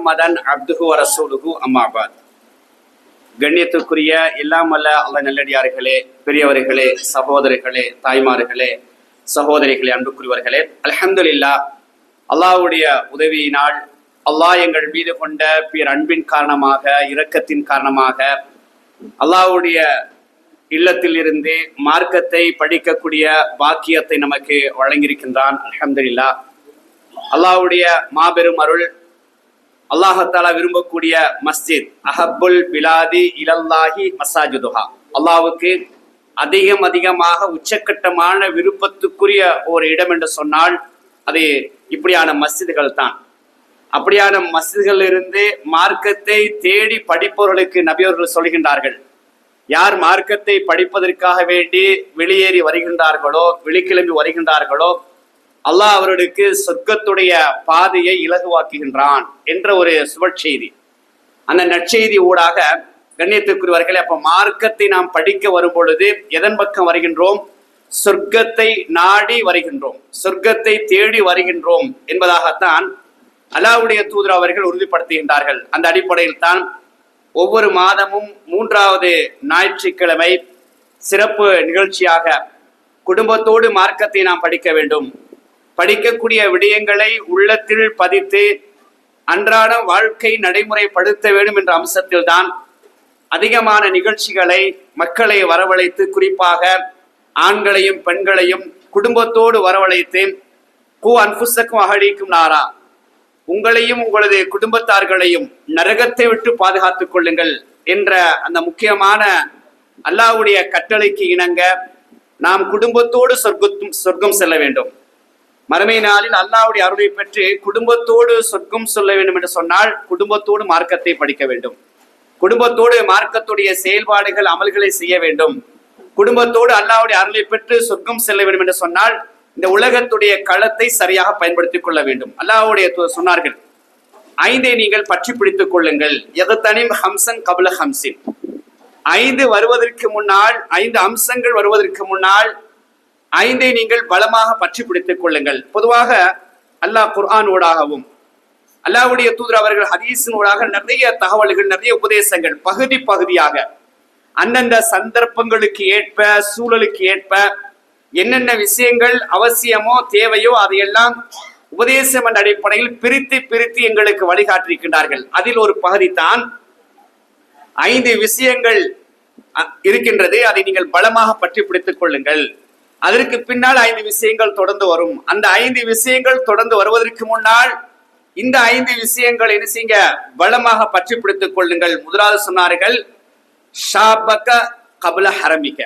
முஹம்மதன் அப்துஹு வ ரசூலுஹு அம்மா பாத். கண்ணியத்துக்குரிய எல்லாம் வல்ல அல்லாஹ் நல்லடியார்களே, பெரியவர்களே, சகோதரர்களே, தாய்மார்களே, சகோதரிகளே, அன்புக்குரியவர்களே, அல்ஹம்துலில்லாஹ், அல்லாஹ்வுடைய உதவியினால் அல்லாஹ் எங்கள் மீது கொண்ட பேர் அன்பின் காரணமாக, இரக்கத்தின் காரணமாக அல்லாஹ்வுடைய இல்லத்தில் இருந்து மார்க்கத்தை படிக்கக்கூடிய பாக்கியத்தை நமக்கு வழங்கியிருக்கின்றான். அல்ஹம்துலில்லாஹ். அல்லாஹ்வுடைய மாபெரும் அருள், அல்லாஹாலா விரும்பக்கூடிய மஸ்ஜித் அஹப்புல் பிலாதி இலல்லாஹி மசாஜிதுஹா, அல்லாஹ்வுக்கு அதிகமாக உச்சக்கட்டமான விருப்பத்துக்குரிய ஒரு இடம் என்று சொன்னால் அது இப்படியான மஸ்ஜிதுகள் தான். அப்படியான மஸ்ஜிதுகள் இருந்து மார்க்கத்தை தேடி படிப்பவர்களுக்கு நபியவர்கள் சொல்கின்றார்கள், யார் மார்க்கத்தை படிப்பதற்காக வேண்டி வெளியேறி வருகின்றார்களோ, வெளிக்கிளம்பி வருகின்றார்களோ, அல்லாஹ் அவர்களுக்கு சொர்க்கத்துடைய பாதையை இலகுவாக்குகின்றான் என்ற ஒரு சுபச்செய்தி. அந்த நற்செய்தி ஊடாக கண்ணியத்துக்குரியவர்களே, அப்ப மார்க்கத்தை நாம் படிக்க வரும் பொழுது எதன் பக்கம் வருகின்றோம்? சொர்க்கத்தை நாடி வருகின்றோம், சொர்க்கத்தை தேடி வருகின்றோம் என்பதாகத்தான் அல்லாஹ்வுடைய தூதர் அவர்கள் உறுதிப்படுத்துகின்றார்கள். அந்த அடிப்படையில் தான் ஒவ்வொரு மாதமும் 3வது ஞாயிற்றுக்கிழமை சிறப்பு நிகழ்ச்சியாக குடும்பத்தோடு மார்க்கத்தை நாம் படிக்க வேண்டும், படிக்கக்கூடிய விடயங்களை உள்ளத்தில் பதித்து அன்றாட வாழ்க்கை நடைமுறைப்படுத்த வேண்டும் என்ற அம்சத்தில் தான் அதிகமான நிகழ்ச்சிகளை மக்களை வரவழைத்து, குறிப்பாக ஆண்களையும் பெண்களையும் குடும்பத்தோடு வரவழைத்து, கூ அன்புசக்கும் அகழிக்கும் நாரா, உங்களையும் உங்களது குடும்பத்தார்களையும் நரகத்தை விட்டு பாதுகாத்துக் கொள்ளுங்கள் என்ற அந்த முக்கியமான அல்லாஹ்வுடைய கட்டளைக்கு இணங்க நாம் குடும்பத்தோடு சொர்க்கம் செல்ல வேண்டும். மறுமை நாளில் அல்லாஹ்வுடைய அருளை பெற்று குடும்பத்தோடு சொர்க்கம் சொல்ல வேண்டும் என்று சொன்னால் குடும்பத்தோடு மார்க்கத்தை படிக்க வேண்டும், குடும்பத்தோடு மார்க்கத்துடைய செயல்பாடுகள் அமல்களை செய்ய வேண்டும், குடும்பத்தோடு அல்லாஹ்வுடைய அருளை பெற்று சொர்க்கம் செல்ல வேண்டும் என்று சொன்னால் இந்த உலகத்துடைய களத்தை சரியாக பயன்படுத்திக் கொள்ள வேண்டும். அல்லாஹ்வுடைய சொன்னார்கள், 5 நீங்கள் பற்றி பிடித்துக் கொள்ளுங்கள், எதத்தனிம் ஹம்சன் கபல ஹம்சின், 5 வருவதற்கு முன்னால், 5 அம்சங்கள் வருவதற்கு முன்னால் 5 நீங்கள் பலமாக பற்றி பிடித்துக் கொள்ளுங்கள். பொதுவாக அல்லாஹ் குர்ஆன் ஊடாகவும் அல்லாஹ்வுடைய தூதர் அவர்கள் ஹதீஸின் ஊடாக நிறைய தகவல்கள், நிறைய உபதேசங்கள் பகுதியாக அந்தந்த சந்தர்ப்பங்களுக்கு ஏற்ப, சூழலுக்கு ஏற்ப என்னென்ன விஷயங்கள் அவசியமோ தேவையோ அதையெல்லாம் உபதேசம் என்ற அடிப்படையில் பிரித்து எங்களுக்கு வழிகாட்டியிருக்கின்றார்கள். அதில் ஒரு பகுதி தான் 5 விஷயங்கள் இருக்கின்றது, அதை நீங்கள் பலமாக பற்றி பிடித்துக் கொள்ளுங்கள். அதற்கு பின்னால் 5 விஷயங்கள் தொடர்ந்து வரும். அந்த 5 விஷயங்கள் தொடர்ந்து வருவதற்கு முன்னால் இந்த 5 விஷயங்கள் என்ன செய்யுங்க, பலமாக பற்றி பிடித்துக் கொள்ளுங்கள். முதலாவது சொன்னார்கள், ஷாபக கபல ஹரமிக,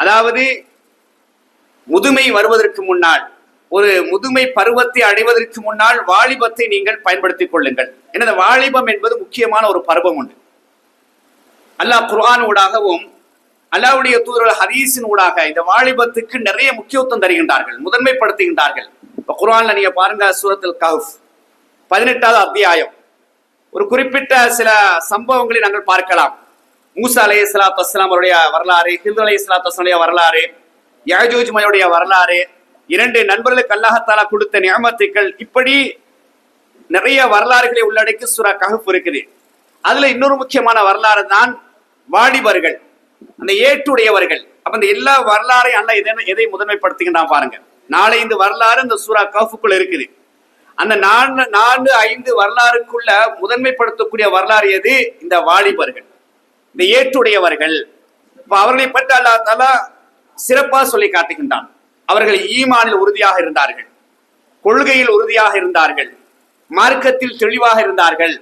அதாவது முதுமை வருவதற்கு முன்னால், ஒரு முதுமை பருவத்தை அடைவதற்கு முன்னால் வாலிபத்தை நீங்கள் பயன்படுத்திக் கொள்ளுங்கள். எனது வாலிபம் என்பது முக்கியமான ஒரு பருவம் உண்டு. அல்லாஹ் குர்ஆன் ஊடாகவும் அல்லாஹ்வுடைய தூதர் ஹதீஸின் ஊடாக இந்த வாலிபத்துக்கு நிறைய முக்கியத்துவம் தருகின்றார்கள், முதன்மைப்படுத்துகின்றார்கள். இப்ப குர்ஆன்ல நீங்க பாருங்க, சூரத்துல் கஹ்ஃப் 18வது அத்தியாயம், ஒரு குறிப்பிட்ட சில சம்பவங்களை நாங்கள் பார்க்கலாம். மூசா அலைஹிஸ்ஸலாத்து வஸ்ஸலாம் அவருடைய வரலாறு, ஹில்ர் அலைஹிஸ்ஸலாத்து வஸ்ஸலாமுடைய வரலாறு, யாஜூஜ் மஜூஜுடைய வரலாறு, 2 நண்பர்களுக்கு அல்லாஹ் தஆலா கொடுத்த நிஅமத்துக்கள், இப்படி நிறைய வரலாறுகளை உள்ளடக்கி சூரா கஹ்ஃப் இருக்குது. அதுல இன்னொரு முக்கியமான வரலாறு தான் வாலிபர்கள், அந்த ஏற்றுடையவர்கள். அப்ப இந்த எல்லா வரலாறையும் அல்லாஹ் எதை முதன்மைப்படுத்துகின்றான் பாருங்க. 4-5 வரலாறு இந்த சூரா கஹ்ஃபுக்குள்ள இருக்குது. அந்த 4-5 வரலாறுக்குள்ள முதன்மைப்படுத்தக்கூடிய வரலாறு எது? இந்த வாலிபர்கள், இந்த ஏற்றுடையவர்கள். இப்ப அவர்களை பற்றி அல்லாஹ் தஆலா சிறப்பாக சொல்லி காட்டுகின்றான். அவர்கள் ஈமானில் உறுதியாக இருந்தார்கள், கொள்கையில் உறுதியாக இருந்தார்கள், மார்க்கத்தில் தெளிவாக இருந்தார்கள்.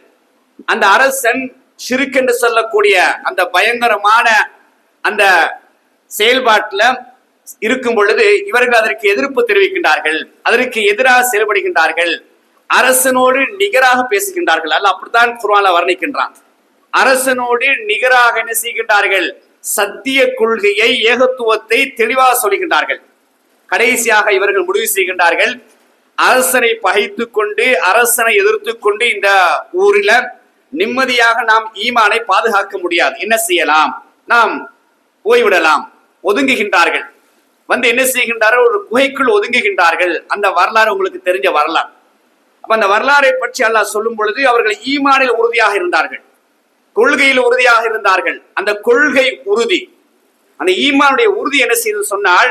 அந்த அரசன் ஷிர்க் என்று சொல்லக்கூடிய அந்த பயங்கரமான அந்த செயல்பாட்டில் இருக்கும் பொழுது இவர்கள் அதற்கு எதிர்ப்பு தெரிவிக்கின்றார்கள், அதற்கு எதிராக செயல்படுகின்றார்கள், அரசனோடு நிகராக பேசுகின்றார்கள். அல்ல அப்படித்தான் குர்ஆன்ல வர்ணிக்கின்றான். அரசனோடு நிகராக என்ன செய்கின்றார்கள்? சத்திய கொள்கையை, ஏகத்துவத்தை தெளிவாக சொல்கின்றார்கள். கடைசியாக இவர்கள் முடிவு செய்கின்றார்கள், அரசனை பகைத்து கொண்டு, அரசனை எதிர்த்து கொண்டு இந்த ஊரில் நிம்மதியாக நாம் ஈமானை பாதுகாக்க முடியாது, என்ன செய்யலாம்? நாம் போய்விடலாம். ஒதுங்குகின்றார்கள். வந்து என்ன செய்கின்றார்கள்? ஒரு குகைக்குள் ஒதுங்குகின்றார்கள். அந்த வரலாறு உங்களுக்கு தெரிஞ்ச வரலாறு. அப்ப அந்த வரலாறை பற்றி அல்லாஹ் சொல்லும் பொழுது அவர்கள் ஈமானில் உறுதியாக இருந்தார்கள், கொள்கையில் உறுதியாக இருந்தார்கள். அந்த கொள்கை உறுதி, அந்த ஈமானுடைய உறுதி என்ன செய்து சொன்னால்,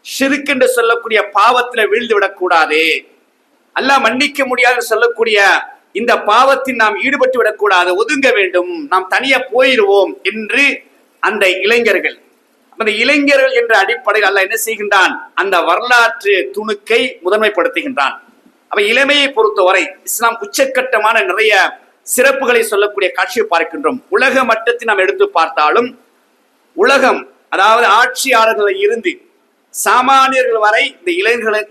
ஷிர்க் என்று சொல்லக்கூடிய பாவத்துல வீழ்ந்து விடக்கூடாது, அல்லாஹ் மன்னிக்க முடியாது சொல்லக்கூடிய இந்த பாவத்தில் நாம் ஈடுபட்டு விடக்கூடாது, ஒதுங்க வேண்டும், நாம் தனியா போயிடுவோம் என்று அந்த இளைஞர்கள், அந்த இளைஞர்கள் என்ற அடிப்படையில் அல்லாஹ் என்ன செய்கின்றான், அந்த வரலாற்று துணுக்கை முதன்மைப்படுத்துகின்றான். அப்ப இளமையை பொறுத்தவரை இஸ்லாம் உச்சக்கட்டமான நிறைய சிறப்புகளை சொல்லக்கூடிய காட்சியை பார்க்கின்றோம். உலக மட்டத்தில் நாம் எடுத்து பார்த்தாலும் உலகம், அதாவது ஆட்சியாளர்களை இருந்து சாமானியர்கள் வரை இந்த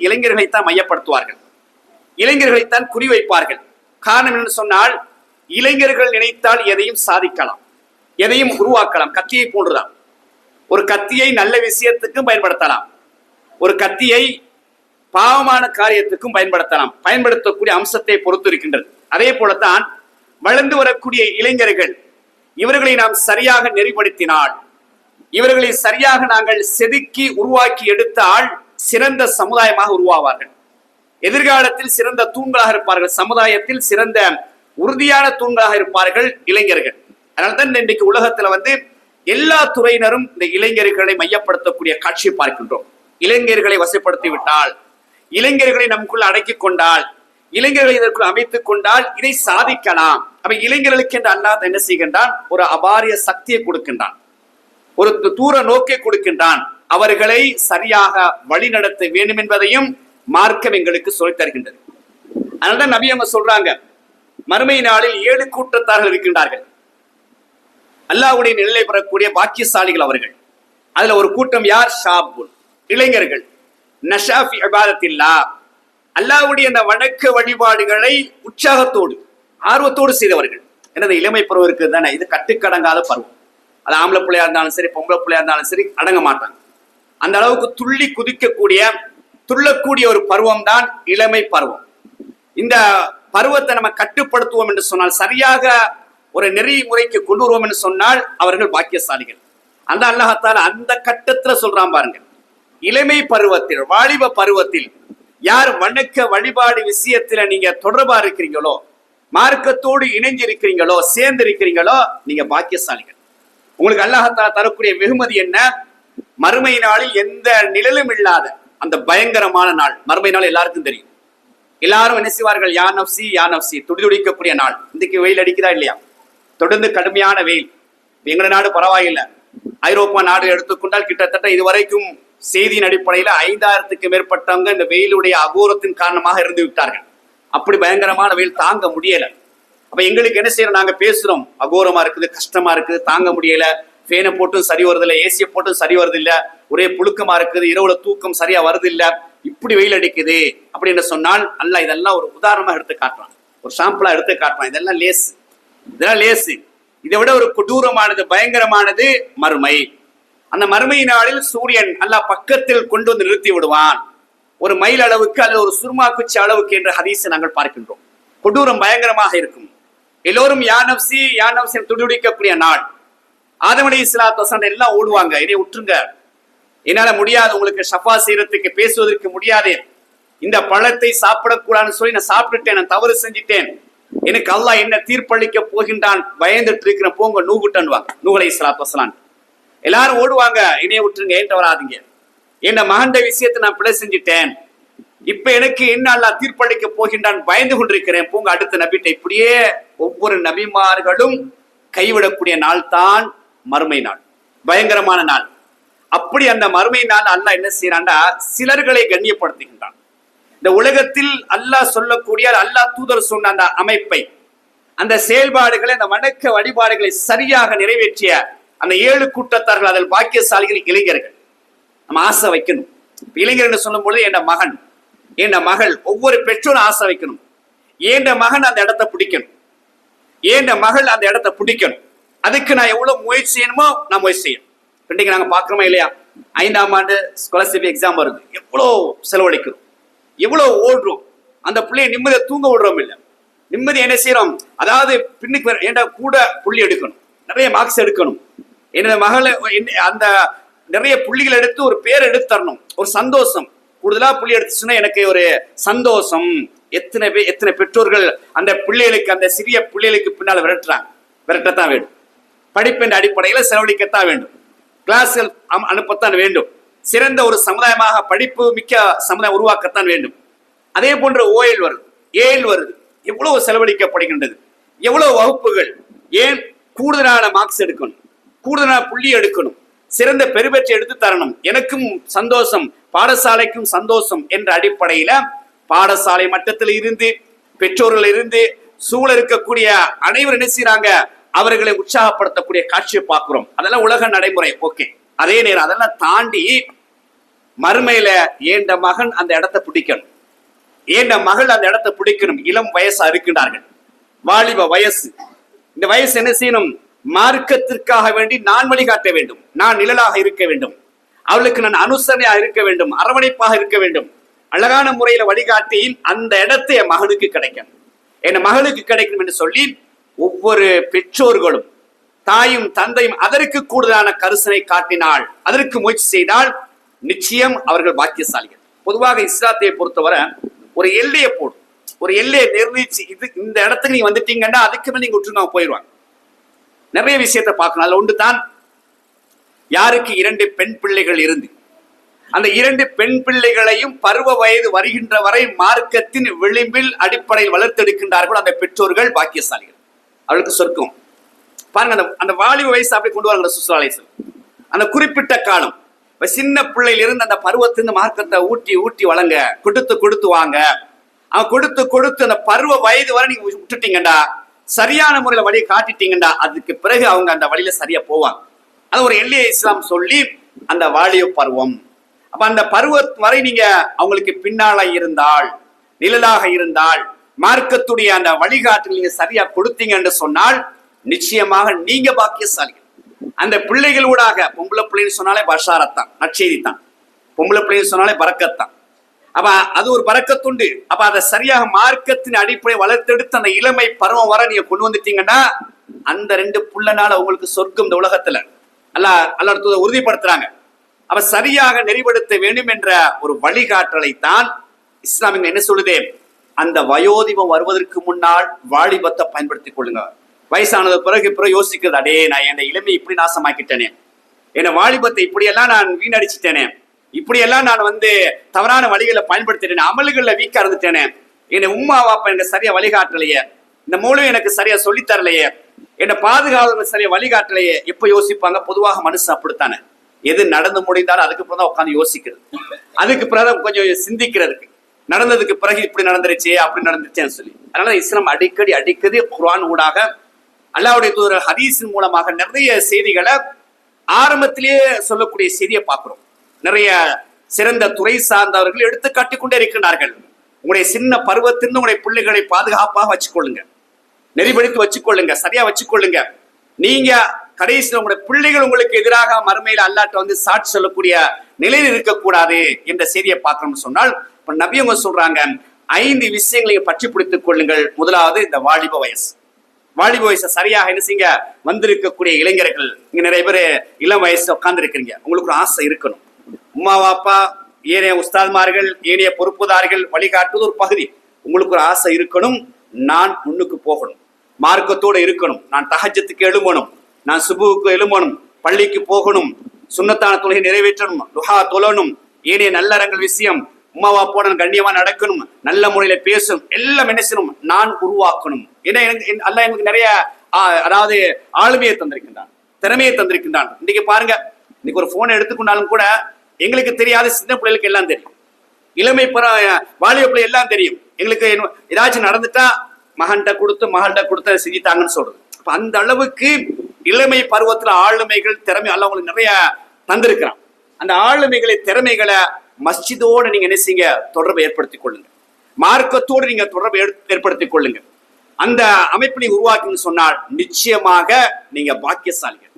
இளைஞர்களைத்தான் மையப்படுத்துவார்கள், இளைஞர்களைத்தான் குறிவைப்பார்கள். காரணம் என்று சொன்னால், இளைஞர்கள் நினைத்தால் எதையும் சாதிக்கலாம், எதையும் உருவாக்கலாம். கத்தியை போன்றுதான். ஒரு கத்தியை நல்ல விஷயத்துக்கும் பயன்படுத்தலாம், ஒரு கத்தியை பாவமான காரியத்துக்கும் பயன்படுத்தலாம். பயன்படுத்தக்கூடிய அம்சத்தை பொறுத்து இருக்கின்றது. அதே போலத்தான் வளர்ந்து வரக்கூடிய இளைஞர்கள், இவர்களை நாம் சரியாக நெறிப்படுத்தினால், இவர்களை சரியாக நாங்கள் செதுக்கி உருவாக்கி எடுத்தால் சிறந்த சமுதாயமாக உருவாவார்கள். எதிர்காலத்தில் சிறந்த தூண்களாக இருப்பார்கள், சமுதாயத்தில் சிறந்த உறுதியான தூண்களாக இருப்பார்கள் இளைஞர்கள். அதனால்தான் இன்றைக்கு உலகத்துல எல்லா துறையினரும் இந்த இளைஞர்களை மையப்படுத்தக்கூடிய காட்சியை பார்க்கின்றோம். இளைஞர்களை வசப்படுத்தி விட்டால், இளைஞர்களை நமக்குள்ள அடக்கி கொண்டால், இளைஞர்களை இதற்குள் அமைத்துக் கொண்டால் இதை சாதிக்கலாம். அப்ப இளைஞர்களுக்கு என்று அல்லாஹ் என்ன செய்கின்றான், ஒரு அபாரிய சக்தியை கொடுக்கின்றான், ஒரு தூர நோக்கை கொடுக்கின்றான். அவர்களை சரியாக வழி நடத்த வேண்டும் என்பதையும் மார்க்கம் எங்களுக்கு சொல்லித் தருகின்றது. அதனால்தான் நபி அவங்க சொல்றாங்க, மறுமை நாளில் 7 கூட்டத்தார்கள் இருக்கின்றார்கள், அல்லாஹ்வுடைய நிலை பெறக்கூடிய பாக்கியசாலிகள் அவர்கள். அதுல ஒரு கூட்டம் யார், ஷாபுல், இளைஞர்கள், நஷாஃபி இபாதத்தில்லாஹ், அல்லாஹ்வுடைய அந்த வணக்க வழிபாடுகளை உற்சாகத்தோடு ஆர்வத்தோடு செய்தவர்கள். எனது இளமை பருவம் இருக்குது தானே, இது கட்டுக்கடங்காத பருவம். அது ஆம்பளை பிள்ளையா இருந்தாலும் சரி, பொம்பளை பிள்ளையா இருந்தாலும் சரி, அடங்க மாட்டாங்க. அந்த அளவுக்கு துள்ளி குதிக்கக்கூடிய, துள்ளக்கூடிய ஒரு பருவம் தான் இளமை பருவம். இந்த பருவத்தை நம்ம கட்டுப்படுத்துவோம் என்று சொன்னால், சரியாக ஒரு நெறிமுறைக்கு கொண்டு வருவோம் என்று சொன்னால் அவர்கள் பாக்கியசாலிகள். அந்த அல்லாஹ் அந்த கட்டத்துல சொல்றான் பாருங்க, இளமை பருவத்தில், வாலிப பருவத்தில் யார் வணக்க வழிபாடு விஷயத்துல நீங்க தொடர்பா இருக்கிறீங்களோ, மார்க்கத்தோடு இணைஞ்சு இருக்கிறீங்களோ, சேர்ந்து இருக்கிறீங்களோ, நீங்க பாக்கியசாலிகள். உங்களுக்கு அல்லாஹ் தரக்கூடிய வெகுமதி என்ன, மறுமை நாளில் எந்த நிழலும் இல்லாத அந்த பயங்கரமான நாள். மறுமை நாள் எல்லாருக்கும் தெரியும். எல்லாரும் என்ன செய்வார்கள், யா நப்சி யா நப்சி, துடிதுடிக்கக்கூடிய நாள். இன்னைக்கு வெயில் அடிக்குதா இல்லையா, தொடர்ந்து கடுமையான வெயில். எங்க நாடு பரவாயில்லை, ஐரோப்பா நாடு எடுத்துக்கொண்டால் கிட்டத்தட்ட இதுவரைக்கும் செய்தியின் அடிப்படையில 5000க்கு மேற்பட்டவங்க இந்த வெயிலுடைய அகோரத்தின் காரணமாக இருந்து விட்டார்கள். அப்படி பயங்கரமான வெயில் தாங்க முடியல. அப்ப எங்களுக்கு என்ன செய்யறோம், நாங்க பேசுறோம், அகோரமா இருக்குது, கஷ்டமா இருக்குது, தாங்க முடியல, ஃபேனை போட்டும் சரி வருது இல்லை, ஏசியை போட்டும் சரி வருது இல்ல, ஒரே புழுக்கமா இருக்குது, இரவுல தூக்கம் சரியா வருது இல்ல, இப்படி வெயில் அடிக்குது அப்படின்னு சொன்னால் அல்லாஹ் இதெல்லாம் ஒரு உதாரணமா எடுத்து காட்டுறான், ஒரு சாம்பிளா எடுத்து காட்டுறான். இதெல்லாம் லேசு, இதெல்லாம் லேசு. இதை விட ஒரு கொடூரமானது, பயங்கரமானது மறுமை. அந்த மறுமை நாளில் சூரியன் அல்லாஹ் பக்கத்தில் கொண்டு வந்து நிறுத்தி விடுவான், ஒரு மைல் அளவுக்கு அல்லது ஒரு சுர்மா குச்சி அளவுக்கு என்ற ஹதீஸை நாங்கள் பார்க்கின்றோம். கொடூரம் பயங்கரமாக இருக்கும். எல்லோரும் யா நப்சி யா நப்சி துடிதுடிக்கக்கூடிய நாள். ஆதம் அலைஹிஸ்ஸலாத்து வஸலாம் எல்லாம் ஓடுவாங்க, இதை விட்டுருங்க, என்னால முடியாது, உங்களுக்கு ஷஃபா செய்யறதுக்கு, பேசுவதற்கு முடியாது, இந்த பழத்தை சாப்பிடக்கூடாதுன்னு சொல்லி நான் சாப்பிட்டுட்டேன், நான் தவறு செஞ்சுட்டேன், எனக்கு அல்லாஹ் என்ன தீர்ப்பளிக்க போகின்றான், பயந்துட்டு இருக்கிற, போங்க நூகுட்டன்வாங்க, நூஹ் அலைஹிஸ்ஸலாத்து வஸலாம். எல்லாரும் ஓடுவாங்க, என்னைய விட்டுருங்க, ஏன்ட்ட வராதிங்க, என்ன மகண்ட விஷயத்தை நான் பிழை செஞ்சுட்டேன், இப்ப எனக்கு என்ன அல்லாஹ் தீர்ப்பளிக்க போகின்றான், பயந்து கொண்டிருக்கிறேன், போங்க அடுத்த நபிட்ட. இப்படியே ஒவ்வொரு நபிமார்களும் கைவிடக்கூடிய நாள் தான் மறுமை நாள், பயங்கரமான நாள். அப்படி அந்த மறுமை நாள் அல்லாஹ் என்ன செய்யறான்டா, சிலர்களை கண்ணியப்படுத்துகின்றான். இந்த உலகத்தில் அல்லாஹ் சொல்லக்கூடிய, அல்லாஹ் தூதர் சொன்ன அந்த அமைப்பை, அந்த செயல்பாடுகளை, அந்த வணக்க வழிபாடுகளை சரியாக நிறைவேற்றிய அந்த 7 கூட்டத்தார்கள், அதில் பாக்கியசாலிகள் இளைஞர்கள். நம்ம ஆசை வைக்கணும். இளைஞர் என்று சொல்லும் பொழுது என் மகன், என் மகள், ஒவ்வொரு பெற்றோரும் ஆசை வைக்கணும், என் மகன் அந்த இடத்தை பிடிக்கணும், என் மகள் அந்த இடத்தை பிடிக்கணும். அதுக்கு நான் எவ்வளவு முயற்சி செய்யணுமோ நான் முயற்சி செய்யணும். இன்றைக்கு நாங்க பாக்குறோமா இல்லையா, 5ஆம் ஆண்டு ஸ்காலர்ஷிப் எக்ஸாம் வருது, எவ்வளவு செலவழிக்கிறோம், எவ்வளவு ஓடுறோம், அந்த பிள்ளைய நிம்மதியை தூங்க விடுறோம் இல்ல, நிம்மதி என்ன செய்யறோம், அதாவது பின்னுக்கு ஏன்டா கூட புள்ளி எடுக்கணும், நிறைய மார்க்ஸ் எடுக்கணும், என்னோட மகளை அந்த நிறைய புள்ளிகள் எடுத்து ஒரு பேர் எடுத்து தரணும், ஒரு சந்தோஷம், கூடுதலா புள்ளி எடுத்துச்சுன்னா எனக்கு ஒரு சந்தோஷம், எத்தனை பெற்றோர்கள் அந்த பிள்ளைகளுக்கு, அந்த சிறிய பிள்ளைகளுக்கு பின்னால் விரட்டத்தான் வேண்டும். படிப்பின் அடிப்படையில செலவழிக்கத்தான் வேண்டும். கிளாஸில் அனுப்பத்தான் வேண்டும். சிறந்த ஒரு சமுதாயமாக படிப்பு மிக்க சமுதாயம் உருவாக்கத்தான் வேண்டும். அதே போன்ற ஓஎல் வருது, ஏஎல் வருது, எவ்வளவு செலவழிக்கப்படுகின்றது, எவ்வளவு வகுப்புகள், ஏன் கூடுதலான மார்க்ஸ் எடுக்கணும், கூடுதலான புள்ளி எடுக்கணும், சிறந்த பெருபெற்று எடுத்து தரணும், எனக்கும் சந்தோஷம், பாடசாலைக்கும் சந்தோஷம் என்ற அடிப்படையில பாடசாலை மட்டத்தில் இருந்து, பெற்றோர்கள் இருந்து, சூழ இருக்கக்கூடிய அனைவரும் என்ன செய்யறாங்க, அவர்களை உற்சாகப்படுத்தக்கூடிய காட்சியை பார்க்கிறோம். அதெல்லாம் உலக நடைமுறை. ஓகே. அதே நேரம் அதெல்லாம் தாண்டி மறுமையில ஏண்ட மகன் அந்த இடத்தை பிடிக்கணும், ஏண்ட மகள் அந்த இடத்தை பிடிக்கணும். இளம் வயசா இருக்கின்றார்கள், வாலிப வயசு. இந்த வயசு என்ன செய்யணும், மார்க்கத்திற்காக வேண்டி நான் வழிகாட்ட வேண்டும், நான் நிழலாக இருக்க வேண்டும், அவளுக்கு நான் அனுசரணையாக இருக்க வேண்டும், அரவணைப்பாக இருக்க வேண்டும். அழகான முறையில வழிகாட்டி அந்த இடத்தை என் மகனுக்கு கிடைக்கும், என் மகளுக்கு கிடைக்கும் என்று சொல்லி ஒவ்வொரு பெற்றோர்களும் தாயும் தந்தையும் அதற்கு கூடுதலான கரிசனை காட்டினால், அதற்கு முயற்சி செய்தால் நிச்சயம் அவர்கள் பாக்கியசாலிகள். பொதுவாக இஸ்லாத்தை பொறுத்தவரை ஒரு எல்லையை போடும், ஒரு எல்லையை நிர்ணயிச்சு, இது இந்த இடத்துக்கு நீங்க வந்துட்டீங்கன்னா அதுக்கு மேல நீங்க விட்டு போயிடுவாங்க. நிறைய விஷயத்தை பார்க்கணும். அதுல ஒன்று தான், யாருக்கு 2 பெண் பிள்ளைகள் இருந்து அந்த 2 பெண் பிள்ளைகளையும் பருவ வயது வருகின்ற வரை மார்க்கத்தின் விளிம்பில் அடிப்படையில் வளர்த்தெடுக்கின்றார்கள் அந்த பெற்றோர்கள் பாக்கியசாலிகள், அவளுக்கு சொர்க்கம். பாருங்க, அந்த வாலிப வயசு அப்படி கொண்டு வராங்க சுற்றுலாலேசல். அந்த குறிப்பிட்ட காலம் சின்ன பிள்ளையில இருந்து அந்த பருவத்திலிருந்து மார்க்கத்தை ஊட்டி வழங்க, கொடுத்து வாங்க. அவன் கொடுத்து அந்த பருவ வயது வரை நீங்க விட்டுட்டீங்கடா, சரியான முறையில வழியை காட்டிட்டீங்கடா, அதுக்கு பிறகு அவங்க அந்த வழியில சரியா போவாங்க. அது ஒரு எல்லையை இஸ்லாம் சொல்லி அந்த வாலிப பருவம். அப்ப அந்த பருவம் வரை நீங்க அவங்களுக்கு பின்னால இருந்தால், நிழலாக இருந்தால், மார்க்கத்துடைய அந்த வழிகாட்டு நீங்க சரியா கொடுத்தீங்க என்று சொன்னால் நிச்சயமாக நீங்க பாக்கியசாலிகள். அந்த பிள்ளைகளூடாக, பொம்பளை பிள்ளைன்னு சொன்னாலே பஷாரத்தான், நற்செய்தி தான். பொம்பளை பிள்ளைன்னு சொன்னாலே பரக்கத்தான். அப்ப அது ஒரு பரக்கத்துண்டு. அப்ப அதை சரியாக மார்க்கத்தின் அடிப்படை வளர்த்தெடுத்து அந்த இளமை பருவம் வர நீங்க கொண்டு வந்துட்டீங்கன்னா அந்த 2 புள்ளனால உங்களுக்கு சொர்க்கம் இந்த உலகத்துல அல்லாஹ் உறுதிப்படுத்துறாங்க. அப்ப சரியாக நெறிப்படுத்த வேண்டும் என்ற ஒரு வழிகாட்டலை தான் இஸ்லாம் என்ன சொல்லுதே, அந்த வயோதிபம் வருவதற்கு முன்னால் வாலிபத்தை பயன்படுத்திக் கொள்ளுங்க. வயசானது பிறகு யோசிக்கிறது, அடே நான் என் இளமை இப்படி நாசமாக்கிட்டேனே, என் வாலிபத்தை இப்படியெல்லாம் நான் வீணடிச்சிட்டேனே, இப்படியெல்லாம் நான் தவறான வழிகளை பயன்படுத்திட்டேனே, அமல்கள்ல வீக்கா இருந்துட்டேனே, என்னை உம்மா வாப்பா எனக்கு சரியா வழிகாட்டலையே, இந்த மூலம் எனக்கு சரியா சொல்லித்தரலையே, என்னை பாதுகாவலர்கள் சரியா வழிகாட்டலையே. எப்ப யோசிப்பாங்க? பொதுவாக மனுஷன் அப்படித்தானே, எது நடந்து முடிந்தாலும் அதுக்கு பிறகு தான் உட்காந்து யோசிக்கிறது, அதுக்கு பிறகு கொஞ்சம் சிந்திக்கிறதுக்கு, நடந்ததுக்கு பிறகு இப்படி நடந்துருச்சு அப்படி நடந்துச்சேன்னு சொல்லி. அதனால இஸ்லாம் அடிக்கடி குர்ஆன் ஊடாக, அல்லாஹ்வுடைய தூதர் ஹதீஸின் மூலமாக நிறைய செய்திகளை ஆரம்பத்திலேயே சொல்லக்கூடிய செய்தியை பார்க்கிறோம். நிறைய சிறந்த துறை சார்ந்தவர்கள் எடுத்து காட்டிக்கொண்டே இருக்கின்றார்கள். உங்களுடைய சின்ன பருவத்திலிருந்து உங்களுடைய பிள்ளைகளை பாதுகாப்பாக வச்சுக்கொள்ளுங்க, நெறிப்படுத்தி வச்சுக்கொள்ளுங்க, சரியா வச்சுக்கொள்ளுங்க. நீங்க கடைசியில் உங்களுடைய பிள்ளைகள் உங்களுக்கு எதிராக மறுமையில அல்லாஹ்ட்ட சாட்சி சொல்லக்கூடிய நிலையில் இருக்கக்கூடாது என்ற செய்தியை பார்க்கணும்னு சொன்னால், இப்ப நபி அவங்க சொல்றாங்க 5 விஷயங்களை பற்றி பிடித்துக் கொள்ளுங்கள். முதலாவது இந்த வாலிப வயசு. வாலிப வயசை சரியாக என்ன செய்யுங்க, வந்திருக்கக்கூடிய இளைஞர்கள், இங்க நிறைய பேர் இளம் வயசுல உட்கார்ந்து இருக்கிறீங்க, உங்களுக்கு ஒரு ஆசை இருக்கணும். உம்மா வாப்பா, ஏனைய உஸ்தாத்மார்கள், ஏனைய பொறுப்புதார்கள் வழிகாட்டுவது ஒரு பகுதி. உங்களுக்கு ஒரு ஆசை இருக்கணும், நான் முன்னுக்கு போகணும், மார்க்கத்தோடு இருக்கணும், நான் தஹஜ்ஜத்துக்கு எழும்பணும், நான் சுபுவுக்கு எழும்பணும், பள்ளிக்கு போகணும், சுன்னத்தான தொழுகை நிறைவேற்றணும், துஹா தொழணும், ஏனைய நல்லறங்கள் விஷயம், உம்மா வாப்போட கண்ணியமா நடக்கணும், நல்ல முறையில பேசணும், எல்லாம் என்ன செய்யணும், நான் உருவாக்கணும். ஏன்னா அல்லாஹ் எனக்கு நிறைய அதாவது ஆளுமையை தந்திருக்கின்றான், திறமையை தந்திருக்கின்றான். இன்னைக்கு பாருங்க, இன்னைக்கு ஒரு போனை எடுத்துக்கொண்டாலும் கூட எங்களுக்கு தெரியாத சின்ன பிள்ளைகளுக்கு எல்லாம் தெரியும், இளமை வாலிப பிள்ளை எல்லாம் தெரியும். எங்களுக்கு ஏதாச்சும் நடந்துட்டா மகன்கிட்ட கொடுத்து செஞ்சுட்டாங்கன்னு சொல்றது. அந்த அளவுக்கு இளமை பருவத்துல ஆளுமைகள், திறமை எல்லாம் உங்களுக்கு நிறைய தந்திருக்கிறான். அந்த ஆளுமைகளை, திறமைகளை மஸ்ஜிதோடு நீங்க என்ன செய்யுங்க, தொடர்பை ஏற்படுத்திக் கொள்ளுங்க, மார்க்கத்தோடு நீங்க தொடர்பை ஏற்படுத்திக் கொள்ளுங்க. அந்த அமைப்பை நீங்க உருவாக்கின்னு சொன்னால் நிச்சயமாக நீங்க பாக்கியசாலிகள்.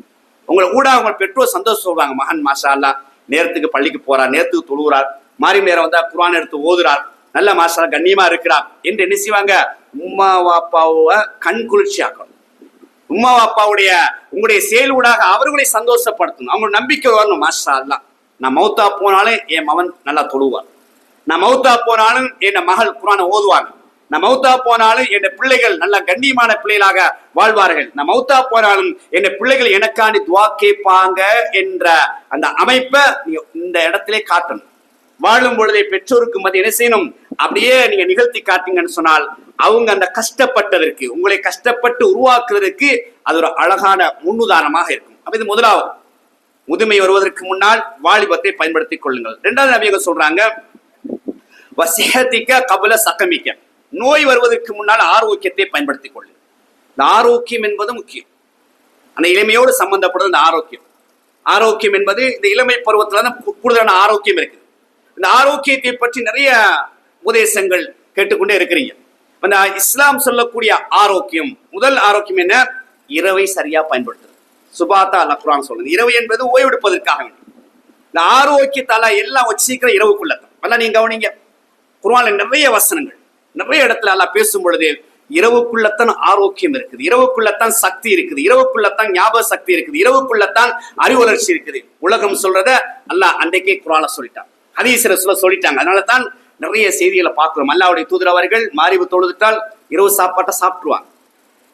உங்களை கூட அவங்க பெற்றோர் சந்தோஷம் சொல்றாங்க, மகன் மாஷா அல்லாஹ் நேரத்துக்கு பள்ளிக்கு போறார், நேரத்துக்கு தொழுகிறார், மாறி நேரம் வந்தா குர்ஆன் எடுத்து ஓதுறார், நல்ல மாஷா அல்லாஹ் கண்ணியமா இருக்கிறார் என்று என்ன செய்வாங்க, உம்மா வாப்பாவை கண் குளிர்ச்சி ஆக்கணும். உம்மா வாப்பாவுடைய உங்களுடைய செயலூடாக அவர்களை சந்தோஷப்படுத்தணும், அவங்க நம்பிக்கை வரணும். மாஷா அல்லாஹ் நான் மௌத்தா போனாலும் என் மகன் நல்லா தொழுவார், நான் மௌத்தா போனாலும் என் மகள் குர்ஆனை ஓதுவாங்க, நான் மௌத்தா போனாலும் என் பிள்ளைகள் நல்ல கண்ணியமான பிள்ளைகளாக வாழ்வார்கள். நான் மௌத்தா போனாலும் என் பிள்ளைகள் எனக்காண்டி துவா கேட்பாங்க என்ற அந்த அமைப்பை நீங்க இந்த இடத்திலே காட்டணும். வாழும் பொழுதே பெற்றோருக்கு மத்திய என்ன செய்யணும், அப்படியே நீங்க நிகழ்த்தி காட்டீங்கன்னு சொன்னால் அவங்க அந்த கஷ்டப்பட்டதற்கு, உங்களை கஷ்டப்பட்டு உருவாக்குவதற்கு அது ஒரு அழகான முன்னுதாரணமாக இருக்கும். அப்ப இது முதலாவது. முதுமை வருவதற்கு முன்னால் வாலிபத்தை பயன்படுத்திக் கொள்ளுங்கள். இரண்டாவது நபிகள் சொல்றாங்க, வசிஹதிக கபல சகமிக்க, நோய் வருவதற்கு முன்னால் ஆரோக்கியத்தை பயன்படுத்திக் கொள்ளுங்கள். இந்த ஆரோக்கியம் என்பது முக்கியம். அந்த இளமையோடு சம்பந்தப்படுறது இந்த ஆரோக்கியம். ஆரோக்கியம் என்பது இந்த இளமை பருவத்துல தான் கூடுதலான ஆரோக்கியம் இருக்குது. இந்த ஆரோக்கியத்தை பற்றி நிறைய உபதேசங்கள் கேட்டுக்கொண்டே இருக்கிறீங்க. இந்த இஸ்லாம் சொல்லக்கூடிய ஆரோக்கியம், முதல் ஆரோக்கியம் என்ன? இரவை சரியா பயன்படுத்துறது. சுபாத்தா அல்லாஹ் குர்ஆன் சொல்லுது, இரவு என்பது ஓய்வெடுப்பதற்காக வேண்டி. இந்த ஆரோக்கியத்தால எல்லாம் வச்சுக்கிற இரவுக்குள்ளதான். நீங்க கவனிங்க, குர்ஆன்ல நிறைய வசனங்கள், நிறைய இடத்துல அல்லாஹ் பேசும் பொழுது இரவுக்குள்ளத்தான் ஆரோக்கியம் இருக்குது, இரவுக்குள்ளத்தான் சக்தி இருக்குது, இரவுக்குள்ளத்தான் ஞாபக சக்தி இருக்குது, இரவுக்குள்ளத்தான் அறிவு வளர்ச்சி இருக்குது. உலகம் சொல்றத அல்லாஹ் அன்றைக்கே குர்ஆன்ல சொல்லிட்டான், ஹதீஸ் ரசூலுல்லாஹ் சொல்லிட்டாங்க. அதனால தான் நிறைய செய்திகளை பார்க்கிறோம். அல்லாஹ்வுடைய தூதர் அவர்கள் மாரிபு தொழுதுட்டால் இரவு சாப்பாட்டை சாப்பிட்டுருவாங்க.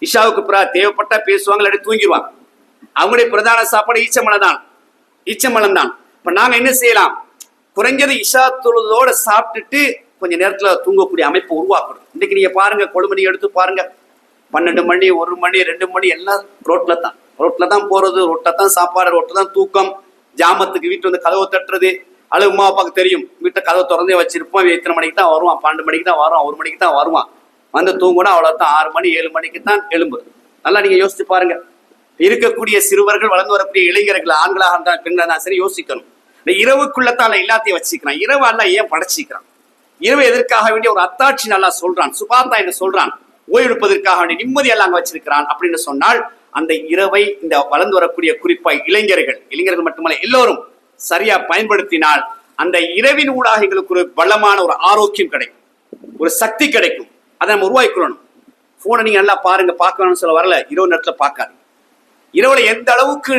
இஷாவுக்கு பிறகு தேவைப்பட்டா பேசுவாங்க, இல்லாட்டி தூங்கிடுவாங்க. அவங்களுடைய பிரதான சாப்பாடு ஈச்சம்பழம் தான். இப்ப நாங்க என்ன செய்யலாம், குறைஞ்சது இஷா தொழுதோட சாப்பிட்டுட்டு கொஞ்சம் நேரத்துல தூங்கக்கூடிய அமைப்பு உருவாக்கணும். இன்னைக்கு நீங்க பாருங்க, கொழுமணி எடுத்து பாருங்க, 12 மணி 1 மணி 2 மணி எல்லாம் ரோட்ல தான் போறது, ரோட்ல தான் சாப்பாடு, ரோட்ல தான் தூக்கம். ஜாமத்துக்கு வீட்டு வந்து கதவை தட்டுறது, அல்லது உமா அப்பாவுக்கு தெரியும் வீட்டை கதவை திறந்தே வச்சிருப்போம், எத்தனை மணிக்கு தான் வருவான், 12 மணிக்கு தான் வருவான், 1 மணிக்கு தான் வருவான், வந்து தூங்கினா அவ்வளவுதான் 6 மணி 7 மணிக்கு தான் எழும்புது. நல்லா நீங்க யோசிச்சு பாருங்க. இருக்கக்கூடிய சிறுவர்கள், வளர்ந்து வரக்கூடிய இளைஞர்கள், ஆண்களாக இருந்தால் பெண்களாக சரி, யோசிக்கணும். இந்த இரவுக்குள்ளத்தான் எல்லாத்தையும் வச்சுக்கிறான். இரவு அல்ல ஏன் படைச்சிக்கிறான்? இரவு எதற்காக வேண்டிய ஒரு அத்தாட்சி நல்லா சொல்றான். சுபாத்தா என்று சொல்றான், ஓய்வெடுப்பதற்காக வேண்டிய நிம்மதி எல்லாம் அங்க வச்சிருக்கிறான் அப்படின்னு சொன்னால், அந்த இரவை இந்த வளர்ந்து வரக்கூடிய குறிப்பாய் இளைஞர்கள் மட்டுமல்ல எல்லோரும் சரியா பயன்படுத்தினால் அந்த இரவின் ஊடாக எங்களுக்கு ஒரு பலமான ஒரு ஆரோக்கியம் கிடைக்கும், ஒரு சக்தி கிடைக்கும். அதை நம்ம உருவாக்கிக்கொள்ளணும். போனை நீங்க நல்லா பாருங்க, பார்க்கணும்னு சொல்ல வரல, இரவு நேரத்துல பார்க்காது. இரவுல எந்த அளவுக்கு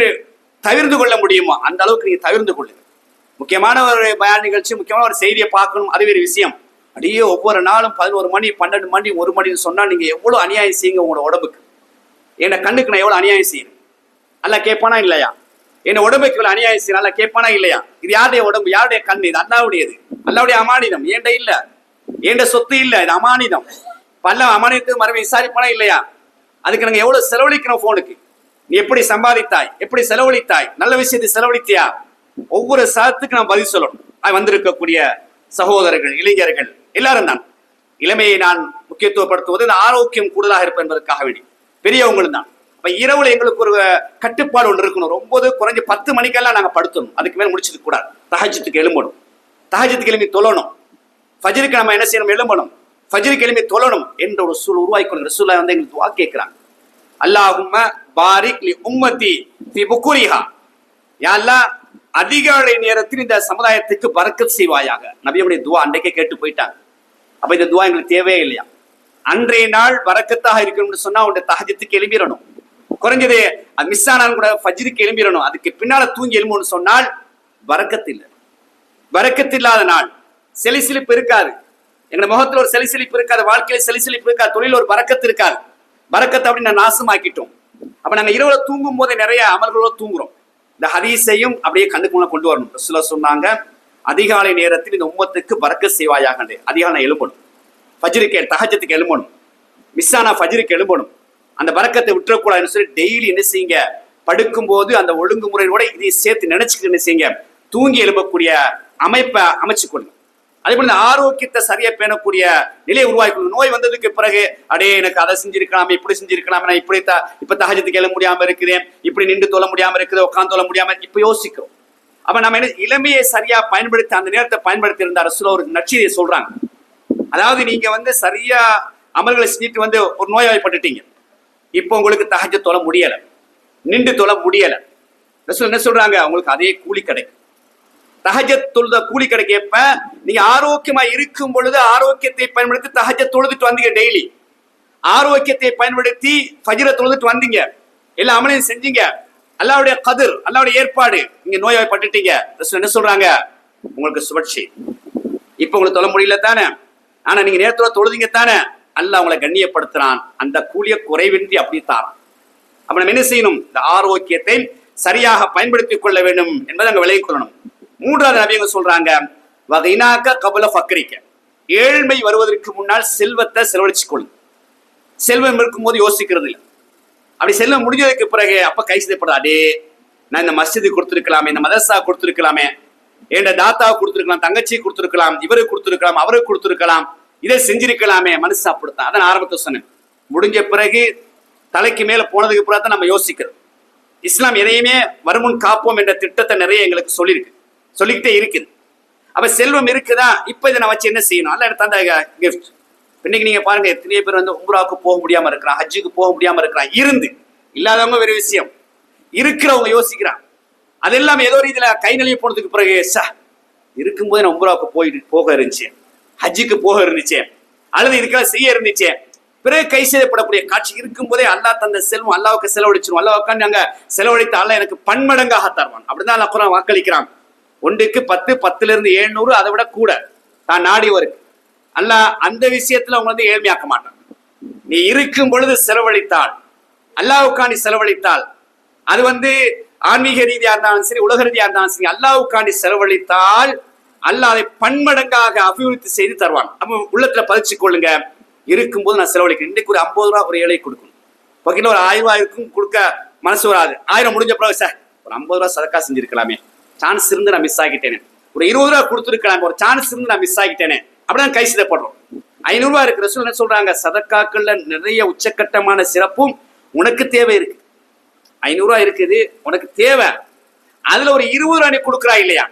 தவிர்த்து கொள்ள முடியுமோ அந்த அளவுக்கு நீங்க தவிர்த்து கொள்ளுங்க. முக்கியமான ஒரு பயான் நிகழ்ச்சி, முக்கியமான ஒரு செய்தியை பார்க்கணும், அது வேறு விஷயம். அப்படியே ஒவ்வொரு நாளும் 11 மணி 12 மணி 1 மணின்னு சொன்னா நீங்க எவ்வளவு அநியாயம் செய்யுங்க உங்களோட உடம்புக்கு. என்ன கண்ணுக்கு நான் எவ்வளவு அநியாயம் செய்யறேன், அல்ல கேட்பானா இல்லையா? என்ன உடம்புக்கு இவ்வளவு அநியாயம் செய்யணும், அல்ல கேட்பானா இல்லையா? இது யாருடைய உடம்பு, யாருடைய கண்ணு? இது அல்லாவுடையது, அல்லாவுடைய அமானிதம். ஏண்ட இல்ல, ஏண்ட சொத்து இல்ல, இது அமானிதம். பல்ல அமானியத்துக்கு மறுபடியும் விசாரிப்பானா இல்லையா? அதுக்கு நாங்க எவ்வளவு செலவழிக்கணும்? போனுக்கு நீ எப்படி சம்பாதித்தாய், எப்படி செலவழித்தாய், நல்ல விஷயத்தை செலவழித்தியா? ஒவ்வொரு சதத்துக்கு நான் பதில் சொல்லணும். வந்திருக்கக்கூடிய சகோதரர்கள், இளைஞர்கள் எல்லாரும் தான். இளமையை நான் முக்கியத்துவப்படுத்துவது இந்த ஆரோக்கியம் கூடுதலாக இருப்பது என்பதற்காக வேண்டி பெரியவங்களும் தான். அப்ப இரவுல எங்களுக்கு ஒரு கட்டுப்பாடு ஒன்று இருக்கணும். ரொம்ப குறைஞ்ச 10 மணிக்கெல்லாம் நாங்க படுத்தணும், அதுக்கு மேல முடிச்சது கூடாது. தஹஜ்ஜுதுக்கு எழும்பணும், தஹஜ்ஜுதுக்கு எழுப்பி தொழணும், ஃபஜ்ருக்கு நம்ம என்ன செய்யணும், எழும்பணும், ஃபஜ்ருக்கு எழுப்பி தொழணும் என்ற ஒரு சூழல் உருவாக்கி ரசூலுல்லாஹ் வந்து எங்களுக்கு துஆ கேட்கிறாங்க. அல்லாஹும்ம பாரிக் லி உம்மதி ஃபி புகுரிஹா, யா அல்லாஹ் அதிகாலை நேரத்தில் இந்த சமுதாயத்துக்கு பரக்கத் செய்வாயாக. நபியுடைய துஆ அன்றைக்கே கேட்டு போயிட்டாங்க. அப்ப இந்த துஆ எங்களுக்கு தேவையே இல்லையா? அன்றைய நாள் பரக்கத்தாக இருக்கணும்னு சொன்னா உன்னுடைய தஹஜ்ஜுதுக்கு எழும்பிடணும். குறைஞ்சது அது மிஸ் ஆனாலும் கூட ஃபஜ்ருக்கு எழும்பிடணும். அதுக்கு பின்னால தூங்கி எழும்புன்னு சொன்னால் பரக்கத் இல்லை. பரக்கத் இல்லாத நாள், செலிசிலிப்பு இருக்காது, எங்க முகத்துல ஒரு செலிசிலிப்பு இருக்காது, வாழ்க்கையில செலிசிலிப்பு இருக்காது, தொழில் ஒரு பரக்கத்து இருக்காது. பரக்கத்தை அப்படி நான் நாசமாக்கிட்டோம். அப்ப நாங்க இரவுல தூங்கும் போதே நிறைய அமல்களோட தூங்குறோம். இந்த ஹதீஸையும் அப்படியே கண்டுக்கு கொண்டு வரணும். ரசூலுல்லாஹ் சொன்னாங்க, அதிகாலை நேரத்தில் இந்த உம்மத்துக்கு பரக்கத் செய்வாயாக. அதிகாலை எழும்பணும், ஃபஜ்ருக்கு தஹஜ்ஜுதுக்கு எழும்பணும், மிஸ் ஆனா ஃபஜ்ருக்கு எழும்பணும். அந்த பரக்கத்தை விட்டுறக்கூடாதுன்னு சொல்லி டெய்லி என்ன செய்யுங்க, படுக்கும் போது அந்த ஒழுங்குமுறையோட இதை சேர்த்து நினைச்சுக்கிட்டு என்ன செய்யுங்க, தூங்கி எழுப்பக்கூடிய அமைப்பை அமைச்சு கொள்ளுங்க. அதே போல இந்த ஆரோக்கியத்தை சரியா பேணக்கூடிய நிலையை உருவாக்கணும். நோய் வந்ததுக்கு பிறகு அடே எனக்கு அதை செஞ்சிருக்கலாம், இப்படி செஞ்சிருக்கலாம், நான் இப்ப தஹஜ்ஜுதுக்கு எழும்ப முடியாம இருக்கிறேன், இப்படி நின்று தொழ முடியாம இருக்குது, உட்காந்து தொழ முடியாம இப்ப யோசிக்கிறோம். அப்ப நம்ம என்ன இளமையை சரியா பயன்படுத்தி அந்த நேரத்தை பயன்படுத்தி இருந்தா ரசூலுல்லாஹ் ஒரு நற்செய்தியை சொல்றாங்க. அதாவது நீங்க வந்து சரியா அமல்களை செஞ்சுட்டு வந்து ஒரு நோய்வாய்ப்பட்டுட்டீங்க, இப்போ உங்களுக்கு தஹஜ்ஜுத் தொழ முடியல, நின்று தொழ முடியல. ரசூல் என்ன சொல்றாங்க, உங்களுக்கு அதே கூலி கிடைக்கும். தஹஜ்ஜுத் தொழுத கூலி கிடைக்கப்ப நீங்க ஆரோக்கியமா இருக்கும் பொழுது ஆரோக்கியத்தை பயன்படுத்தி தஹஜ்ஜுத் தொழுதுட்டு வந்தீங்க, டெய்லி ஆரோக்கியத்தை பயன்படுத்தி ஃபஜ்ர தொழுதுட்டு வந்தீங்க, எல்லா அமலையும் செஞ்சீங்க, அல்லாஹ்வுடைய கதிர், அல்லாஹ்வுடைய ஏற்பாடு, நீங்க நோய்வாய்ப்பட்டுட்டீங்க. ரசூல் என்ன சொல்றாங்க, உங்களுக்கு சுபட்சி. இப்ப உங்களுக்கு தொழ முடியல தானே, ஆனா நீங்க நேரத்தோட தொழுதீங்க தானே, அல்லாஹ் அவங்களை கண்ணியப்படுத்துறான், அந்த கூலிய குறைவின்றி அப்படி தாரான். அப்ப நம்ம என்ன செய்யணும்? இந்த ஆரோக்கியத்தை சரியாக பயன்படுத்திக் கொள்ள வேண்டும் என்பதை அங்க விலகிக் கொள்ளணும். மூன்றாவது நபிங்க சொல்றாங்க, வகைனாக்க கபல ஃபக்ரிக்க, ஏழ்மை வருவதற்கு முன்னால் செல்வத்தை செலவழிச்சு கொள்ளு. செல்வம் இருக்கும்போது யோசிக்கிறது இல்லை. அப்படி செல்வம் முடிஞ்சதுக்கு பிறகு அப்ப கை செய்யப்படாதே, நான் இந்த மஸ்ஜிது கொடுத்துருக்கலாமே, இந்த மதரசா கொடுத்துருக்கலாமே, என் தாத்தாவை கொடுத்துருக்கலாம், தங்கச்சி கொடுத்துருக்கலாம், இவருக்கு கொடுத்துருக்கலாம், அவருக்கு கொடுத்துருக்கலாம், இதை செஞ்சிருக்கலாமே, மனசு சாப்பிடுத்தான். அதான் ஆரம்பத்தை சொன்னேன். முடிஞ்ச பிறகு தலைக்கு மேல போனதுக்கு பிறகு தான் நம்ம யோசிக்கிறோம். இஸ்லாம் எதையுமே வருமுன் காப்போம் என்ற திட்டத்தை நிறைய எங்களுக்கு சொல்லிக்கிட்டே இருக்குது. அப்ப செல்வம் இருக்குதா, இப்ப இதை நான் வச்சு என்ன செய்யணும்? அல்ல எனக்கு தந்த கிஃப்ட். இன்னைக்கு நீங்க பாருங்க, எத்தனையோ பேர் வந்து உம்ராவுக்கு போக முடியாம இருக்கிறான், ஹஜ்ஜுக்கு போக முடியாம இருக்கிறான். இருந்து இல்லாதவங்க வேற விஷயம், இருக்கிறவங்க யோசிக்கிறான். அது எல்லாம் ஏதோ ஒரு இதுல கை நழுவி போனதுக்கு பிறகு இருக்கும்போது நான் உம்ராவுக்கு போக இருந்துச்சு, ஹஜ்ஜுக்கு போக இருந்துச்சு, அல்லது இதுக்கெல்லாம் செய்ய இருந்துச்சு, பிறகு கை செய்யப்படக்கூடிய காட்சி இருக்கும்போதே அல்லாஹ் தந்த செல்வம் அல்லாவுக்கு செலவழிச்சிடும். அல்லாஹ் உட்காந்து அங்க செலவழித்த அல்லாஹ் எனக்கு பன்மடங்காக தருவான். அப்படிதான் அல்லாஹ் குர்ஆன் வாக்களிக்கிறான். 1க்கு 10, 10லிருந்து 700, அதை விட கூட தான் நாடியவருக்கு. அல்லாஹ் அந்த விஷயத்துல அவங்க வந்து ஏழ்மையாக்க மாட்டான். நீ இருக்கும் பொழுது செலவழித்தால், அல்லாஹ்வுக்காண்டி செலவழித்தால், அது வந்து ஆன்மீக ரீதியா இருந்தாலும் சரி, உலக ரீதியா இருந்தாலும் சரி, அல்லாஹ்வுக்காண்டி செலவழித்தால் அல்லாஹ் அதை பன்மடங்காக அபிவிருத்தி செய்து தருவான். அப்ப உள்ளத்துல பதிச்சு கொள்ளுங்க, இருக்கும்போது நான் செலவழிக்கிறேன். இன்னைக்கு ஒரு 50 ரூபா ஒரு ஏழை கொடுக்கணும், பக்கத்துல ஒரு 1000 ரூபாய் இருக்கும், கொடுக்க மனசு வராது. 1000 முடிஞ்ச பிறகு சார் ஒரு 50 ரூபா சதக்கா செஞ்சிருக்கலாமே, சான்ஸ் இருந்து நான் மிஸ் ஆகிட்டேனே, ஒரு 20 ரூபா கொடுத்துருக்கலாம், ஒரு சான்ஸ் இருந்து நான் மிஸ் ஆகிட்டேனே, அப்படிதான் கை செய்யப்படுறோம். 500 ரூபாய் இருக்கிற ரசூல் என்ன சொல்றாங்க? சதக்காக்கள்ல நிறைய உச்சக்கட்டமான சிறப்பும் உனக்கு தேவை இருக்கு. 500 ரூபாய் இருக்குது, உனக்கு தேவை, அதுல ஒரு 20 ரூபாய் நீ கொடுக்குறா இல்லையா,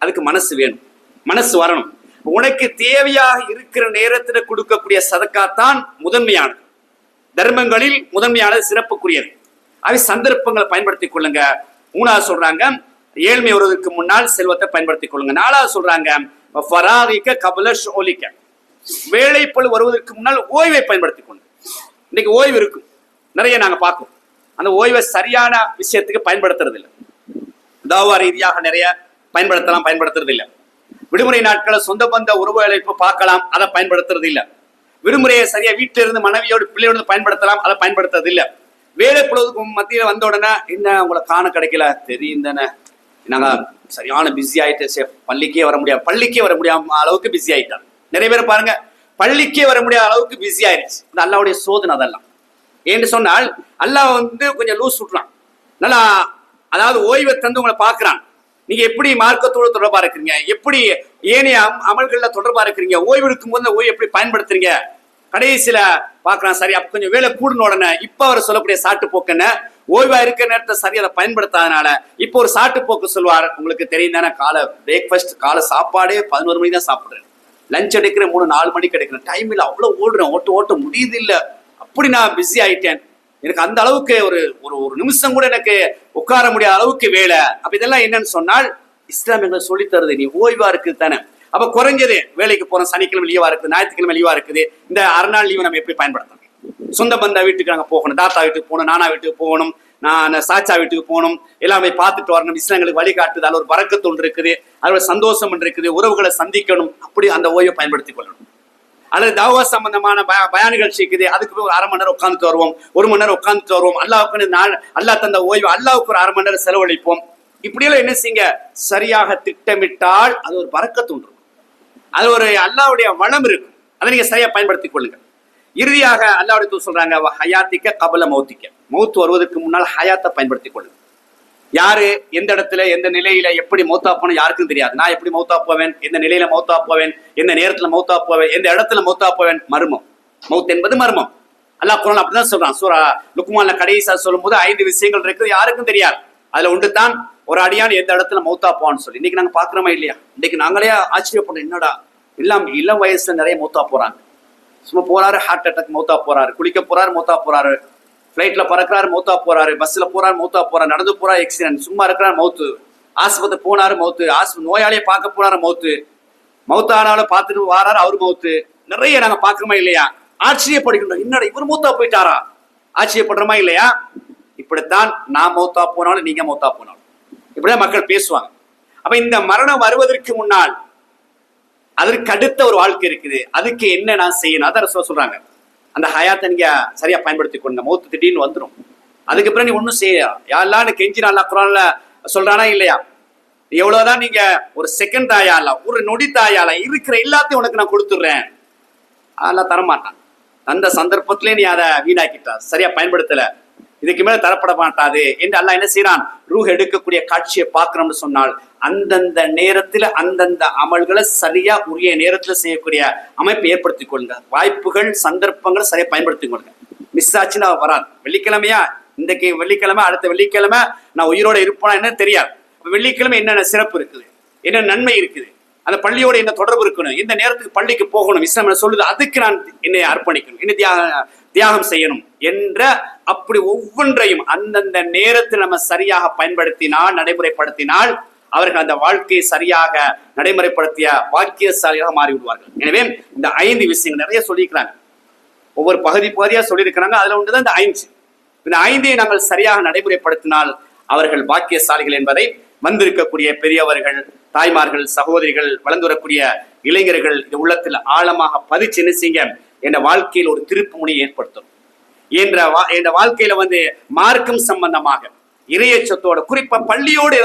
அதுக்கு மனசு வேணும், மனசு வரணும். உனக்கு தேவையாக இருக்கிற நேரத்தில் கொடுக்கக்கூடிய சதக்கா தான் முதன்மையானது, தர்மங்களில் முதன்மையானது, சிறப்புக்குரியது. அவை சந்தர்ப்பங்களை பயன்படுத்திக் கொள்ளுங்க. 3வது சொல்றாங்க, ஏழ்மை வருவதற்கு முன்னால் செல்வத்தை பயன்படுத்திக் கொள்ளுங்க. 4வது சொல்றாங்க, வேலைப்பளு வருவதற்கு முன்னால் ஓய்வை பயன்படுத்திக் கொள்ளுங்க. இன்னைக்கு ஓய்வு இருக்கும், நிறைய நாங்க பார்க்கோம், அந்த ஓய்வை சரியான விஷயத்துக்கு பயன்படுத்துறது இல்லை. தாவா ரீதியாக நிறைய பயன்படுத்துறது இல்லை. விடுமுறை நாட்களை சொந்த பந்த உறவுகளை பார்க்கலாம், அதை பயன்படுத்துறது இல்லை. விடுமுறையை சரியா வீட்டில இருந்து மனைவியோடு பிள்ளையோடு பயன்படுத்தலாம், அதை பயன்படுத்துறது இல்லை. வேலை பொழுதுக்கு மத்தியில வந்த உடனே என்ன உங்களை காண கிடைக்கல தெரியும் தானே, நாங்க சரியான பிஸி ஆயிட்டு, பள்ளிக்கே வர முடியாம அளவுக்கு பிஸி ஆயிட்டாங்க. நிறைய பேர் பாருங்க, பள்ளிக்கே வர முடியாத அளவுக்கு பிஸி ஆயிடுச்சு. இந்த அல்லாவுடைய சோதனை அதெல்லாம். ஏன்னு சொன்னால் அல்லாஹ் வந்து கொஞ்சம் லூஸ் விட்டுறான், நல்லா அதாவது ஓய்வை தந்து உங்களை பார்க்கிறான். நீங்க எப்படி மார்க்கத்தோடு தொடர்பா இருக்கிறீங்க, எப்படி ஏனைய அமல்கள்ல தொடர்பா இருக்கிறீங்க, ஓய்வு எடுக்கும் போது ஓய்வு எப்படி பயன்படுத்துறீங்க, கடைசியில பாக்குறான். சரி, அப்ப கொஞ்சம் வேலை கூடுன உடனே இப்ப அவர் சொல்லக்கூடிய சாட்டு போக்குன்னு ஓய்வா இருக்கிற நேரத்தை சரி அதை பயன்படுத்தாதனால இப்போ ஒரு சாட்டு போக்கு சொல்வார். உங்களுக்கு தெரியும் தானே, காலை பிரேக்ஃபாஸ்ட், காலை சாப்பாடே 11 மணி தான் சாப்பிடுறேன், லஞ்ச் எடுக்கிறேன் 3-4 மணிக்கு எடுக்கிறேன், டைம் இல்லை, அவ்வளவு ஓடுறேன், ஓட்ட முடியுது இல்லை, அப்படி நான் பிஸி ஆயிட்டேன், எனக்கு அந்த அளவுக்கு ஒரு ஒரு நிமிஷம் கூட எனக்கு உட்கார முடியாத அளவுக்கு வேலை. அப்ப இதெல்லாம் என்னன்னு சொன்னால் இஸ்லாம் எங்களுக்கு சொல்லி தருது, நீ ஓய்வா இருக்குது தானே. அப்ப குறைஞ்சது வேலைக்கு போறோம், சனிக்கிழமை லீவா இருக்குது, ஞாயிற்றுக்கிழமை லீவா இருக்குது, இந்த 6 நாள் லீவை நம்ம எப்படி பயன்படுத்தணும்? சொந்த பந்த வீட்டுக்கு நாங்க போகணும், தாத்தா வீட்டுக்கு போகணும், நானா வீட்டுக்கு போகணும், நான் சாச்சா வீட்டுக்கு போகணும், எல்லாமே பார்த்துட்டு வரணும். இஸ்லாங்களுக்கு வழிகாட்டுது, அதில் ஒரு பரக்கத்து ஒன்று இருக்குது, அதில் ஒரு சந்தோஷம் ஒன்று இருக்குது, உறவுகளை சந்திக்கணும், அப்படி அந்த ஓய்வை பயன்படுத்திக் கொள்ளணும். அல்லது தாவா சம்பந்தமான பயான் நிகழ்ச்சி இருக்குது, அதுக்கு போய் ஒரு 1/2 மணி நேரம் உட்காந்துட்டு வருவோம், 1 மணி நேரம் உட்காந்துட்டு வருவோம். அல்லாஹ்வுக்கு அல்லாஹ் தந்த ஓய்வு, அல்லாஹ்வுக்கு ஒரு 1/2 மணி நேரம் செலவழிப்போம். இப்படியெல்லாம் என்ன செய்யுங்க, சரியாக திட்டமிட்டால் அது ஒரு பரக்கத்து ஒன்று, அது ஒரு அல்லாஹ்வுடைய வளம் இருக்கு, அதை நீங்க சரியா பயன்படுத்திக் கொள்ளுங்க. இறுதியாக அல்லாஹ்வுடைய தூதர் சொல்றாங்க, ஹயாத்திக்க கபல மௌத்திக்க, மௌத் வருவதற்கு முன்னால் ஹயாத்தை பயன்படுத்திக் கொள்ளுங்க. யாரு எந்த இடத்துல எந்த நிலையில எப்படி மௌத்தா போன யாருக்கும் தெரியாது. நான் எப்படி மௌத்தா போவேன், எந்த நிலையில மௌத்தா போவேன், எந்த நேரத்துல மௌத்தா போவேன், எந்த இடத்துல மௌத்தா போவேன், மர்மம். மௌத் என்பது மர்மம். அல்லாஹ் குர்ஆன்ல அப்படிதான் சொல்றான். சூரா லுக்மான்ல கடைசியா சொல்லும் போது 5 விஷயங்கள் இருக்குது, யாருக்கும் தெரியாது. அதுல ஒன்று தான் ஒரு அடியான் எந்த இடத்துல மௌத்தா போவான்னு சொல்லி. இன்னைக்கு நாங்க பாக்குறோமா இல்லையா? இன்னைக்கு நாங்களே ஆச்சரியப்படுறோம், என்னடா எல்லாம் இளம் வயசுல நிறைய மௌத்தா போறாங்க. சும்மா போறாரு, ஹார்ட் அட்டாக் மௌத்தா போறாரு, குளிக்க போறாரு மௌத்தா போறாரு, ஃபிளைட்ல பறக்கிறாரு மௌத்தா போறாரு, பஸ்ல போறாரு மௌத்தா போறாரு, நடந்து போறாரு ஆக்சிடென்ட், சும்மா இருக்கிறார் மௌத்து, ஆஸ்பத்திரி போனாரு மௌத்து, நோயாளியை பார்க்க போனாரு மௌத்து, மௌத்தானாலும் பார்த்துட்டு வாராரு அவரு மௌத்து. நிறைய நாங்க பாக்குறோமா இல்லையா? ஆச்சரியப்படுகின்றோம், என்னடா இவர் மௌத்தா போயிட்டாரா, ஆச்சரியப்படுறோமா இல்லையா? இப்படித்தான் நான் மௌத்தா போனாலும் நீங்க மௌத்தா போனாலும் இப்படிதான் மக்கள் பேசுவாங்க. அப்ப இந்த மரணம் வருவதற்கு முன்னால் அதற்கு அடுத்த ஒரு வாழ்க்கை இருக்குது, அதுக்கு என்ன நான் செய்யணும், அதை சொல்றாங்க. அந்த ஹயாத்தை நீங்க சரியா பயன்படுத்தி கொள்ளுங்க. மௌத்து திடீர்னு வந்துடும். அதுக்கு பிறகு நீ ஒன்றும் செய்ய யாரெல்லாம் கெஞ்சி நல்லா குரான்ல சொல்றானா இல்லையா? எவ்வளவுதான் நீங்க ஒரு செகண்ட் தாயால, ஒரு நொடி தாயால இருக்கிற எல்லாத்தையும் உனக்கு நான் கொடுத்துடுறேன், அதெல்லாம் தரமாட்டான். அந்த சந்தர்ப்பத்திலே நீ அதை வீணாக்கிட்டா, சரியா பயன்படுத்தல, இதுக்கு மேல தரப்பட மாட்டாது என்று அல்லாஹ் என்ன செய்யறான்? ரூஹ் எடுக்கக்கூடிய காட்சியை பார்க்கணும்னு சொன்னால் அந்தந்த நேரத்துல அந்தந்த அமல்களை சரியா உரிய நேரத்துல செய்யக்கூடிய அமைப்பை ஏற்படுத்திக் கொள்ளுங்க. வாய்ப்புகள் சந்தர்ப்பங்களை சரியா பயன்படுத்திக் கொள்ளுங்க. மிஸ் ஆச்சுன்னா வராது. வெள்ளிக்கிழமையா, இன்றைக்கு வெள்ளிக்கிழமை, அடுத்த வெள்ளிக்கிழமை நான் உயிரோட இருப்பேனா என்ன தெரியாது. வெள்ளிக்கிழமை என்னென்ன சிறப்பு இருக்குது, என்ன நன்மை இருக்குது, அந்த பள்ளியோட என்ன தொடர்பு இருக்கணும், இந்த நேரத்துக்கு பள்ளிக்கு போகணும், இஸ்லாம் சொல்லுது, அதுக்கு நான் என்னை அர்ப்பணிக்கணும், என்ன தியாகம் செய்யணும் என்ற அப்படி ஒவ்வொன்றையும் அந்தந்த நேரத்தில் நம்ம சரியாக பயன்படுத்தினால், நடைமுறைப்படுத்தினால் அவர்கள் அந்த வாழ்க்கையை சரியாக நடைமுறைப்படுத்திய வாக்கியசாலியாக மாறிவிடுவார்கள். எனவே இந்த 5 விஷயங்கள் நிறைய சொல்லியிருக்கிறாங்க, ஒவ்வொரு பகுதியா சொல்லியிருக்கிறாங்க. அதுல ஒன்றுதான் இந்த 5. இந்த 5ஐ நாங்கள் சரியாக நடைமுறைப்படுத்தினால் அவர்கள் பாக்கியசாலிகள் என்பதை வந்திருக்கக்கூடிய பெரியவர்கள், தாய்மார்கள், சகோதரிகள், வளர்ந்து வரக்கூடிய இளைஞர்கள் இந்த உள்ளத்தில் ஆழமாக பதிச்சு என்ன செய்யுங்க, என்ற வாழ்க்கையில் ஒரு திருப்பு முனையை ஏற்படுத்தும். என்ற வாழ்க்கையில மார்க்கம் சம்பந்தமாக இறையச்சத்தோட, குறிப்பா பள்ளியோடு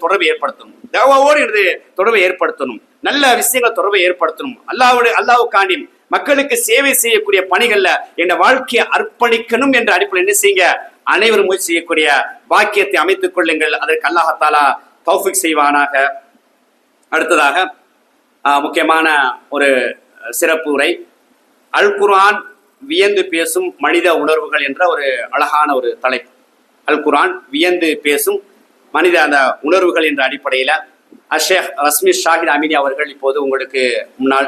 தொடர்பை ஏற்படுத்தணும், தேவாவோடு தொடர்பை ஏற்படுத்தணும், நல்ல விஷயங்கள் தொடர்பை ஏற்படுத்தணும், அல்லாஹ்வுக்காண்டி மக்களுக்கு சேவை செய்யக்கூடிய பணிகள்ல என்ற வாழ்க்கையை அர்ப்பணிக்கணும் என்ற அடிப்படையில் என்ன செய்யுங்க, அனைவரும் முயற்சி செய்யக்கூடிய வாக்கியத்தை அமைத்துக் கொள்ளுங்கள். அதற்கு அல்லாஹ் தஆலா தௌஃபீக் செய்வானாக. அடுத்ததாக முக்கியமான ஒரு சிறப்பு உரை, அல் குர்ஆன் வியந்து பேசும் மனித உணர்வுகள் என்ற ஒரு அழகான ஒரு தலைப்பு. அல் குர்ஆன் வியந்து பேசும் மனித அந்த உணர்வுகள் என்ற அடிப்படையில் ஷேக் ரஸ்மி ஷாஹித் அமீனி அவர்கள் இப்போது உங்களுக்கு முன்னால்